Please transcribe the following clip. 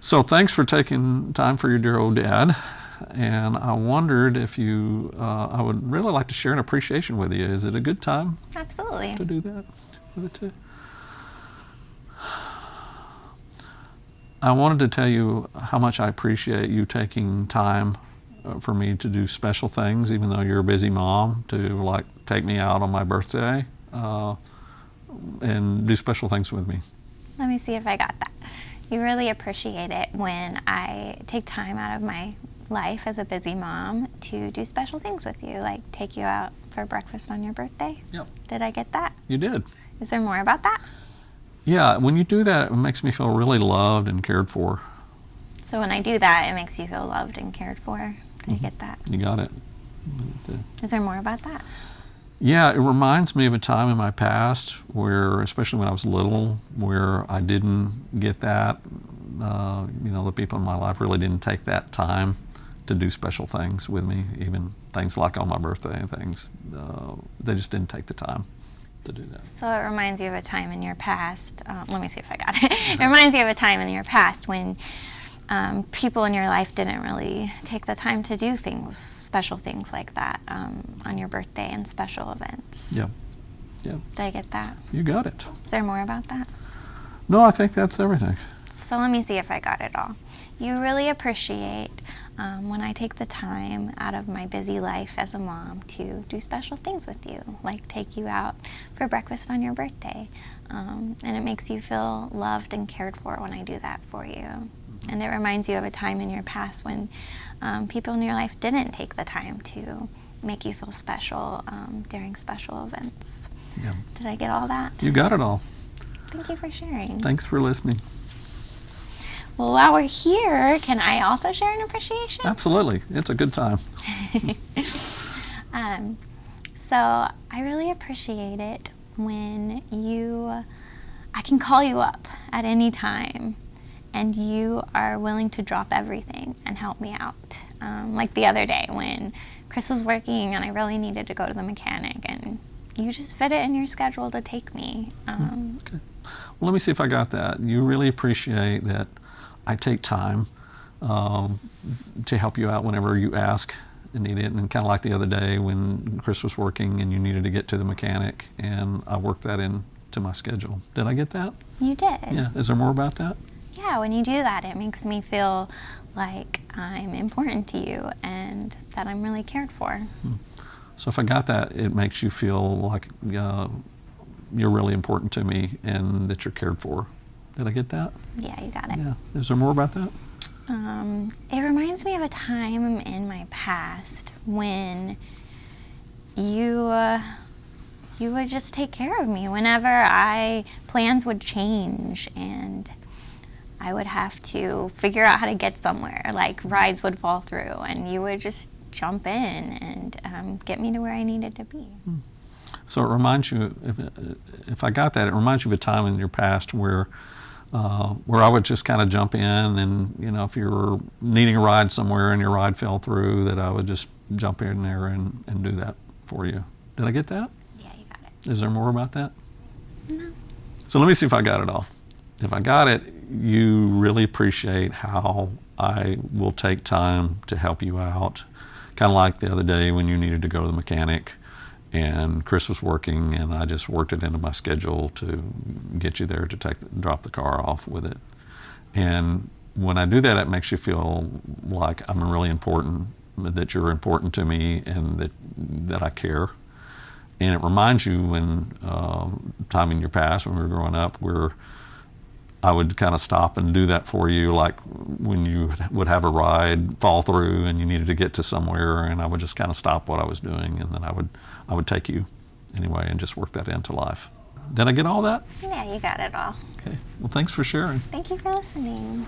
So thanks for taking time for your dear old dad. And I wondered if you, I would really like to share an appreciation with you. Is it a good time Absolutely. to do that with it too? I wanted to tell you how much I appreciate you taking time for me to do special things, even though you're a busy mom, to like take me out on my birthday and do special things with me. Let me see if I got that. You really appreciate it when I take time out of my life as a busy mom to do special things with you, like take you out for breakfast on your birthday. Yep. Did I get that? You did. Is there more about that? Yeah, when you do that, it makes me feel really loved and cared for. So when I do that, it makes you feel loved and cared for. Did I get that? You got it. Is there more about that? Yeah, it reminds me of a time in my past where, especially when I was little, where I didn't get that. The people in my life really didn't take that time to do special things with me, even things like on my birthday and things. They just didn't take the time to do that. So it reminds you of a time in your past. Let me see if I got it. It reminds you of a time in your past when people in your life didn't really take the time to do things, special things like that on your birthday and special events. Yeah. Yeah. Did I get that? You got it. Is there more about that? No, I think that's everything. So let me see if I got it all. You really appreciate when I take the time out of my busy life as a mom to do special things with you, like take you out for breakfast on your birthday. And it makes you feel loved and cared for when I do that for you. And it reminds you of a time in your past when people in your life didn't take the time to make you feel special during special events. Yeah. Did I get all that? You got it all. Thank you for sharing. Thanks for listening. Well, while we're here, can I also share an appreciation? Absolutely. It's a good time. So I really appreciate it when I can call you up at any time and you are willing to drop everything and help me out. Like the other day when Chris was working and I really needed to go to the mechanic and you just fit it in your schedule to take me. Okay. Well, let me see if I got that. You really appreciate that I take time to help you out whenever you ask and need it. And kind of like the other day when Chris was working and you needed to get to the mechanic, and I worked that into my schedule. Did I get that? You did. Yeah. Is there more about that? Yeah, when you do that, it makes me feel like I'm important to you and that I'm really cared for. So if I got that, it makes you feel like you're really important to me and that you're cared for. Did I get that? Yeah, you got it. Yeah. Is there more about that? It reminds me of a time in my past when you would just take care of me whenever plans would change and I would have to figure out how to get somewhere, like rides would fall through, and you would just jump in and get me to where I needed to be. So it reminds you, if I got that, it reminds you of a time in your past where I would just kind of jump in and, if you were needing a ride somewhere and your ride fell through, that I would just jump in there and do that for you. Did I get that? Yeah, you got it. Is there more about that? No. So let me see if I got it all. If I got it, you really appreciate how I will take time to help you out. Kind of like the other day when you needed to go to the mechanic and Chris was working and I just worked it into my schedule to get you there to drop the car off with it. And when I do that, it makes you feel like I'm really important, that you're important to me and that I care. And it reminds you when time in your past when we were growing up where I would kind of stop and do that for you, like when you would have a ride fall through and you needed to get to somewhere, and I would just kind of stop what I was doing, and then I would take you anyway and just work that into life. Did I get all that? Yeah, you got it all. Okay. Well, thanks for sharing. Thank you for listening.